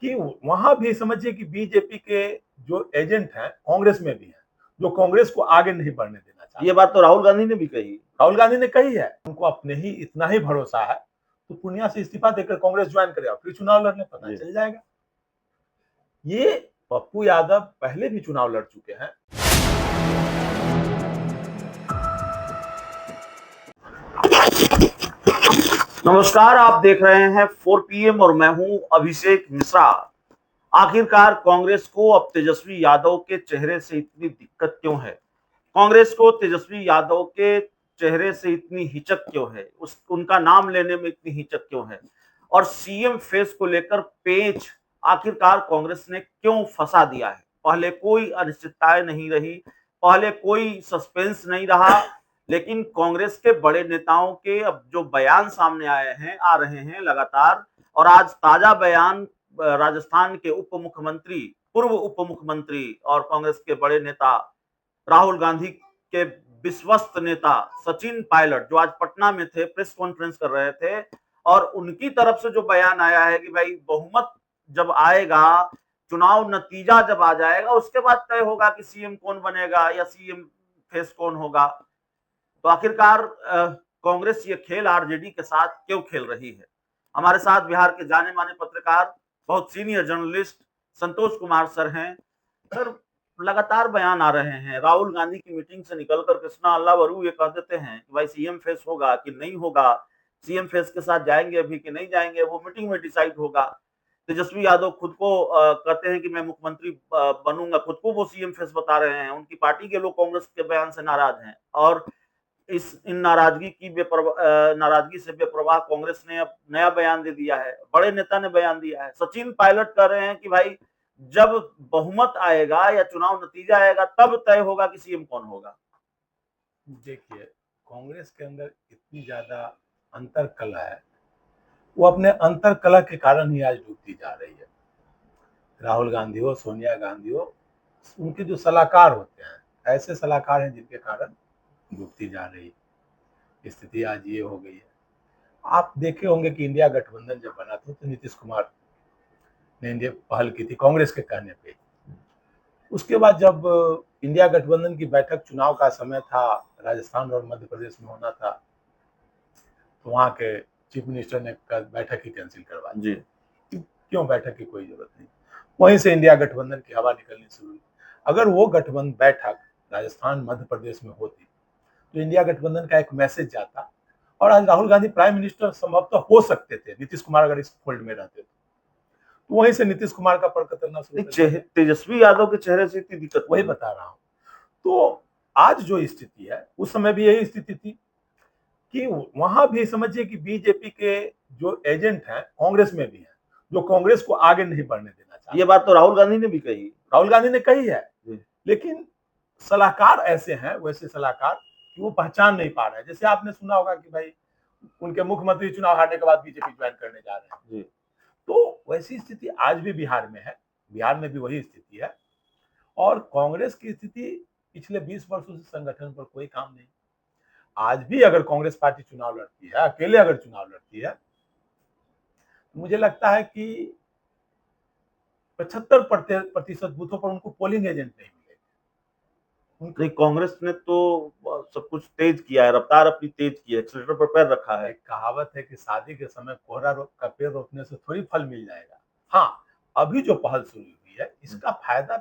कि वहां भी समझिए कि बीजेपी के जो एजेंट हैं कांग्रेस में भी हैं, जो कांग्रेस को आगे नहीं बढ़ने देना चाहते। ये बात तो राहुल गांधी ने भी कही। राहुल गांधी ने कही है, उनको अपने ही इतना ही भरोसा है तो पूर्णिया से इस्तीफा देकर कांग्रेस ज्वाइन करे और फिर चुनाव लड़ने, पता चल जाएगा। ये पप्पू यादव पहले भी चुनाव लड़ चुके हैं। नमस्कार, आप देख रहे हैं 4 PM और मैं हूं अभिषेक मिश्रा। आखिरकार कांग्रेस को अब तेजस्वी यादव के चेहरे से इतनी दिक्कत क्यों है? कांग्रेस को तेजस्वी यादव के चेहरे से इतनी हिचक क्यों है? उनका नाम लेने में इतनी हिचक क्यों है? और सीएम फेस को लेकर पेच आखिरकार कांग्रेस ने क्यों फंसा दिया है? पहले कोई अनिश्चितताएं नहीं रही, पहले कोई सस्पेंस नहीं रहा, लेकिन कांग्रेस के बड़े नेताओं के अब जो बयान सामने आ रहे हैं लगातार, और आज ताजा बयान राजस्थान के उप मुख्यमंत्री, पूर्व उप मुख्यमंत्री और कांग्रेस के बड़े नेता राहुल गांधी के विश्वस्त नेता सचिन पायलट, जो आज पटना में थे, प्रेस कॉन्फ्रेंस कर रहे थे, और उनकी तरफ से जो बयान आया है कि भाई बहुमत जब आएगा, चुनाव नतीजा जब आ जाएगा, उसके बाद तय होगा कि सीएम कौन बनेगा या सीएम फेस कौन होगा। तो आखिरकार कांग्रेस ये खेल आरजेडी के साथ क्यों खेल रही है? हमारे साथ बिहार के जाने माने पत्रकार, बहुत senior journalist Santosh Kumar sir हैं। सर, लगातार बयान आ रहे हैं, राहुल गांधी की मीटिंग से निकलकर कृष्णा अल्लावरू ये कह देते हैं कि भाई सीएम फेस होगा कि नहीं होगा, सीएम फेस के साथ जाएंगे अभी कि नहीं जाएंगे, वो मीटिंग में डिसाइड होगा। तेजस्वी यादव खुद को कहते हैं कि मैं मुख्यमंत्री बनूंगा, खुद को वो सीएम फेस बता रहे हैं। उनकी पार्टी के लोग कांग्रेस के बयान से नाराज हैं, और इन नाराजगी से बेपरवाह कांग्रेस ने अब नया बयान दे दिया है, बड़े नेता ने बयान दिया है। सचिन पायलट कह रहे हैं कि भाई जब बहुमत आएगा या चुनाव नतीजा आएगा तब तय होगा कि सीएम कौन होगा। देखिए, कांग्रेस के अंदर इतनी ज्यादा अंतर कला है, वो अपने अंतर कला के कारण ही आज डूबती जा रही है। राहुल गांधी हो, सोनिया गांधी हो, उनके जो सलाहकार होते हैं, ऐसे सलाहकार हैं जिनके कारण डूबती जा रही स्थिति आज ये हो गई है। आप देखे होंगे कि इंडिया गठबंधन जब बना था तो नीतीश कुमार ने इंडिया पहल की थी कांग्रेस के कहने पे। उसके बाद जब इंडिया गठबंधन की बैठक, चुनाव का समय था, राजस्थान और मध्य प्रदेश में होना था, तो वहां के चीफ मिनिस्टर ने बैठक ही कैंसिल करवा दी। क्यों? बैठक की कोई जरूरत नहीं। वहीं से इंडिया गठबंधन की हवा निकलनी शुरू हुई। अगर वो गठबंधन बैठक राजस्थान मध्य प्रदेश में होती तो इंडिया गठबंधन का एक मैसेज जाता, और आज राहुल गांधी प्राइम मिनिस्टर संभवतः हो सकते थे, नीतीश कुमार अगर इस फोल्ड में रहते तो वहीं से नीतीश कुमार का पर कतरना शुरू। तेजस्वी यादव के चेहरे से इतनी दिक्कत, वही बता रहा हूं। तो आज जो स्थिति है, उस समय भी यही स्थिति थी कि वहां भी समझिए कि बीजेपी के जो एजेंट हैं कांग्रेस में भी हैं, जो कांग्रेस को आगे नहीं बढ़ने देना चाहते। ये बात तो राहुल गांधी ने भी कही। राहुल गांधी ने कही है, लेकिन सलाहकार ऐसे हैं, वैसे सलाहकार कि वो पहचान नहीं पा रहे हैं। जैसे आपने सुना होगा कि भाई उनके मुख्यमंत्री चुनाव हारने के बाद बीजेपी ज्वाइन करने जा रहे हैं, तो वैसी स्थिति आज भी बिहार में है। बिहार में भी वही स्थिति है, और कांग्रेस की स्थिति पिछले 20 वर्षों से संगठन पर कोई काम नहीं। आज भी अगर कांग्रेस पार्टी चुनाव लड़ती है, अकेले अगर चुनाव लड़ती है, तो मुझे लगता है कि 75% बूथों पर उनको पोलिंग एजेंट नहीं मिलेगा। नहीं, कांग्रेस ने तो सब कुछ तेज किया है, रफ्तार अपनी तेज की है, एक्सीलरेटर पर पैर रखा है। एक कहावत है कि शादी के समय कोहरा का पेड़ रोपने से थोड़ी फल मिल जाएगा। हाँ, अभी जो पहल शुरू हुई है, इसका फायदा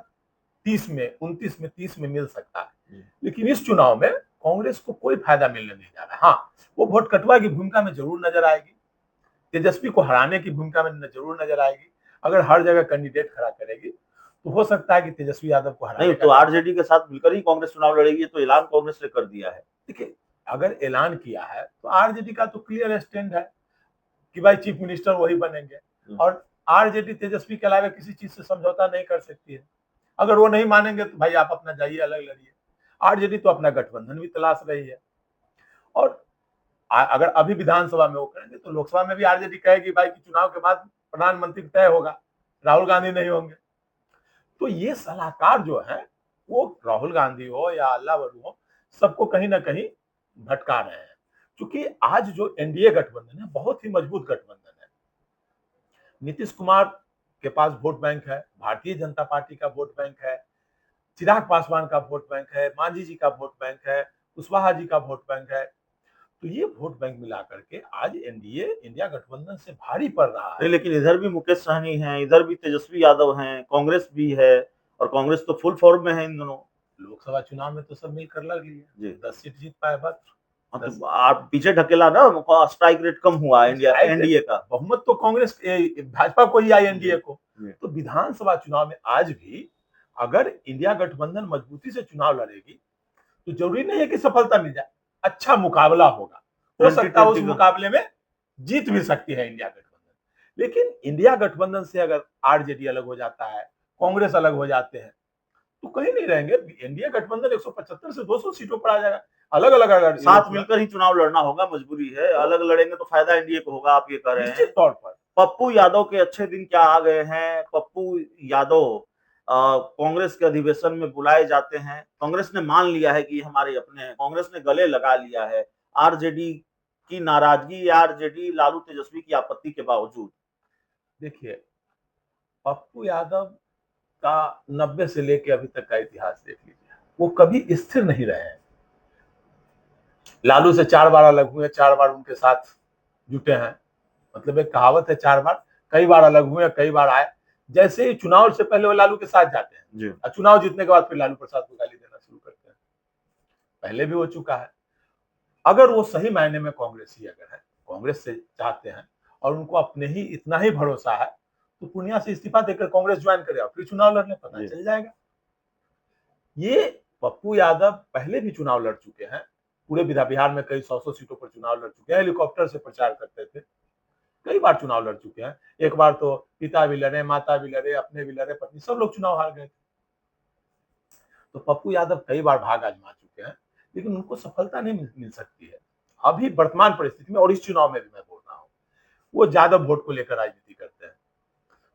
30 में, 29 में, 30 में मिल सकता है, लेकिन इस चुनाव में कांग्रेस को कोई फायदा मिलने नहीं जा रहा। हाँ, वो वोट कटवा की भूमिका में जरूर नजर आएगी, तेजस्वी को हराने की भूमिका में जरूर नजर आएगी। अगर हर जगह कैंडिडेट खड़ा करेगी तो हो सकता है कि तेजस्वी यादव को हराने। नहीं तो आरजेडी के साथ मिलकर ही कांग्रेस चुनाव लड़ेगी, तो ऐलान कांग्रेस ने कर दिया है। देखिए, अगर ऐलान किया है तो आरजेडी का तो क्लियर स्टैंड है कि भाई चीफ मिनिस्टर वही बनेंगे, और आरजेडी तेजस्वी के अलावा किसी चीज से समझौता नहीं कर सकती है। अगर वो नहीं मानेंगे तो भाई आप अपना जाइए, अलग लड़िए। आरजेडी तो अपना गठबंधन भी तलाश रही है, और अगर अभी विधानसभा में वो करेंगे तो लोकसभा में भी आरजेडी कहेगी भाई कि चुनाव के बाद प्रधानमंत्री तय होगा, राहुल गांधी नहीं होंगे। तो ये सलाहकार जो है, वो राहुल गांधी हो या अल्लावरू हो, सबको कहीं ना कहीं भटका रहे हैं। क्योंकि आज जो एनडीए गठबंधन है, बहुत ही मजबूत गठबंधन है। नीतीश कुमार के पास वोट बैंक है, भारतीय जनता पार्टी का वोट बैंक है, चिराग पासवान का वोट बैंक है, मांझी जी का वोट बैंक है, कुशवाहा जी का वोट बैंक है। तो ये वोट बैंक मिला करके आज एनडीए इंडिया गठबंधन से भारी पड़ रहा है। नहीं, लेकिन इधर भी मुकेश सहनी है, इधर भी तेजस्वी यादव हैं, कांग्रेस भी है, और कांग्रेस तो फुल फॉर्म में है इन दोनों। लोकसभा चुनाव में तो सब मिलकर लड़ लिए, जी 10 सीट जीत पाए बस। तो आप पीछे ढकेला ना, स्ट्राइक रेट कम हुआ इंडिया एनडीए का। बहुमत तो कांग्रेस भाजपा को ही आई एनडीए को। जी। तो विधानसभा चुनाव में आज भी अगर इंडिया गठबंधन मजबूती से चुनाव लड़ेगी तो जरूरी नहीं है कि सफलता मिल जाए, अच्छा मुकाबला होगा, हो सकता है उस मुकाबले में जीत भी सकती है इंडिया गठबंधन। लेकिन इंडिया गठबंधन से अगर आरजेडी अलग हो जाता है, कांग्रेस अलग हो जाते हैं, तो कहीं नहीं रहेंगे। इंडिया गठबंधन 175 से 200 सीटों पर आ जाएगा। अलग अलग अगर साथ मिलकर ही चुनाव लड़ना होगा, मजबूरी है, अलग लड़ेंगे तो फायदा एनडीए को होगा, आप ये कह रहे हैं। निश्चित तौर पर पप्पू यादव के अच्छे दिन क्या आ गए हैं। पप्पू यादव कांग्रेस के अधिवेशन में बुलाए जाते हैं, कांग्रेस ने मान लिया है कि हमारे अपने हैं, कांग्रेस ने गले लगा लिया है आरजेडी की नाराजगी, आरजेडी लालू तेजस्वी की आपत्ति के बावजूद। देखिए, पप्पू यादव का 90 से लेके अभी तक का इतिहास देख लीजिए, वो कभी स्थिर नहीं रहे हैं। लालू से 4 बार अलग हुए, 4 बार उनके साथ जुटे हैं। मतलब एक कहावत है, 4 बार, कई बार अलग हुए, कई बार आए। जैसे ही चुनाव से पहले वो लालू के साथ जाते हैं और चुनाव जीतने के बाद फिर लालू प्रसाद को गाली देना शुरू करते हैं। पहले भी हो चुका है। अगर वो सही मायने में कांग्रेसी अगर है, कांग्रेस से चाहते हैं और उनको अपने ही इतना ही भरोसा है, तो पूर्णिया से इस्तीफा देकर कांग्रेस ज्वाइन करे और फिर चुनाव लड़ने, पता चल जाएगा। ये पप्पू यादव पहले भी चुनाव लड़ चुके हैं, पूरे बिहार में कई 100 सीटों पर चुनाव लड़ चुके हैं, हेलीकॉप्टर से प्रचार करते थे, कई बार चुनाव लड़ चुके हैं। एक बार तो पिता भी लड़े, माता भी लड़े, अपने भी लड़े, पत्नी, सब लोग चुनाव हार गए थे। तो पप्पू यादव कई बार भाग आजमा चुके हैं, लेकिन उनको सफलता नहीं मिल सकती है अभी वर्तमान परिस्थिति में। और इस चुनाव में भी मैं बोल रहा हूँ, वो यादव वोट को लेकर राजनीति करते हैं।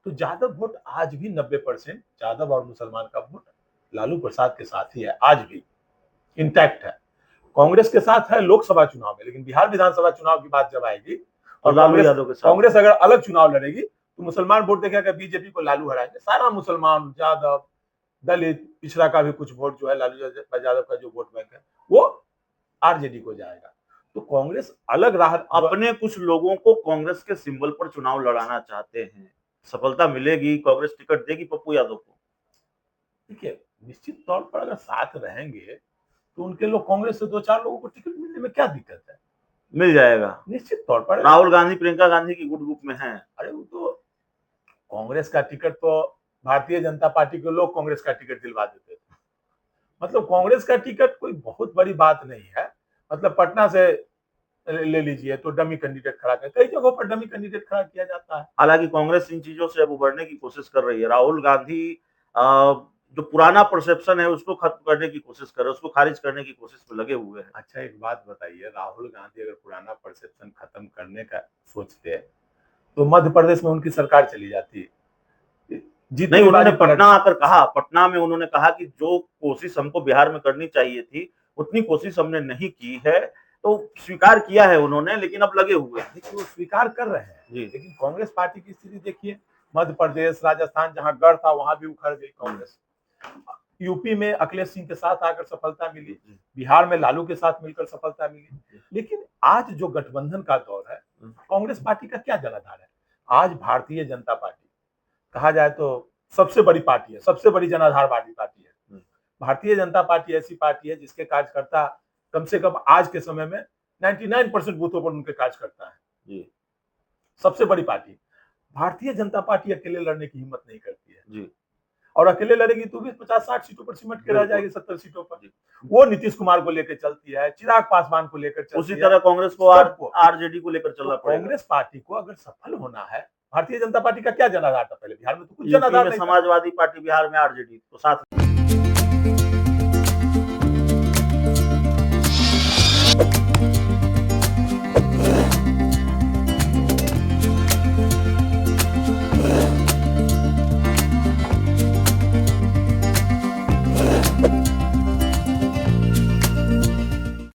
तो यादव वोट आज भी 90% यादव और मुसलमान का वोट लालू प्रसाद के साथ ही है, आज भी इंटैक्ट है। कांग्रेस के साथ है लोकसभा चुनाव में, लेकिन बिहार विधानसभा चुनाव की बात जब आएगी और लालू यादव के साथ कांग्रेस अगर अलग चुनाव लड़ेगी तो मुसलमान वोट देखेगा बीजेपी को लालू हराएंगे। सारा मुसलमान, यादव, दलित, पिछड़ा का भी कुछ वोट जो है लालू यादव का जो वोट बैंक है वो आरजेडी को जाएगा। तो कांग्रेस अलग राह, अपने कुछ लोगों को कांग्रेस के सिंबल पर चुनाव लड़ाना चाहते हैं, सफलता मिलेगी, कांग्रेस टिकट देगी पप्पू यादव को। देखिए, निश्चित तौर पर अगर साथ रहेंगे तो उनके लोग, कांग्रेस से 2-4 लोगों को टिकट मिलने में क्या दिक्कत है, मिल जाएगा निश्चित तौर पर। राहुल गांधी, प्रियंका गांधी की गुड ग्रुप में है। अरे वो तो कांग्रेस का टिकट तो भारतीय जनता पार्टी के लोग कांग्रेस का टिकट दिलवा देते थे। मतलब कांग्रेस का टिकट कोई बहुत बड़ी बात नहीं है। मतलब पटना से ले लीजिए तो डमी कैंडिडेट खड़ा कर, कई जगहों पर डमी कैंडिडेट खड़ा किया जाता है। हालांकि कांग्रेस इन चीजों से अब उभरने की कोशिश कर रही है। राहुल गांधी जो पुराना परसेप्शन है उसको खत्म करने की कोशिश कर रहे हैं, उसको खारिज करने की कोशिश में लगे हुए हैं। अच्छा, एक बात बताइए, राहुल गांधी अगर पुराना परसेप्शन खत्म करने का सोचते तो मध्य प्रदेश में उनकी सरकार चली जाती। नहीं, उन्होंने पटना आकर कहा, पटना में उन्होंने कहा कि जो कोशिश हमको बिहार में करनी चाहिए थी उतनी कोशिश हमने नहीं की है, तो स्वीकार किया है उन्होंने, लेकिन अब लगे हुए हैं। देखिए, वो स्वीकार कर रहे हैं जी, लेकिन कांग्रेस पार्टी की स्थिति देखिए, मध्य प्रदेश, राजस्थान जहां गढ़ था वहां भी उखड़ गई कांग्रेस। यूपी में अखिलेश सिंह के साथ आकर सफलता मिली, बिहार में लालू के साथ मिलकर सफलता मिली। लेकिन आज जो गठबंधन का दौर है, कांग्रेस पार्टी का क्या जनाधार है? आज भारतीय जनता पार्टी कहा जाए तो सबसे बड़ी पार्टी है, सबसे बड़ी जनाधारवादी पार्टी है। भारतीय जनता पार्टी ऐसी पार्टी है जिसके कार्यकर्ता कम से कम आज के समय में 99% बूथों पर उनके कार्यकर्ता है। सबसे बड़ी पार्टी। भारतीय जनता पार्टी अकेले लड़ने की हिम्मत नहीं करती है जी, और अकेले लड़ेगी तो भी 50-60 सीटों पर सिमट के रह जाएगी, 70 सीटों पर। वो नीतीश कुमार को लेकर चलती है, चिराग पासवान को लेकर चलती है। उसी तरह कांग्रेस को आरजेडी को लेकर चलना पड़ेगा। कांग्रेस पार्टी को अगर सफल होना है, भारतीय जनता पार्टी का क्या जनाधार था पहले बिहार में? तो कुछ जनाधार नहीं। समाजवादी पार्टी, बिहार में आरजेडी, तो साथ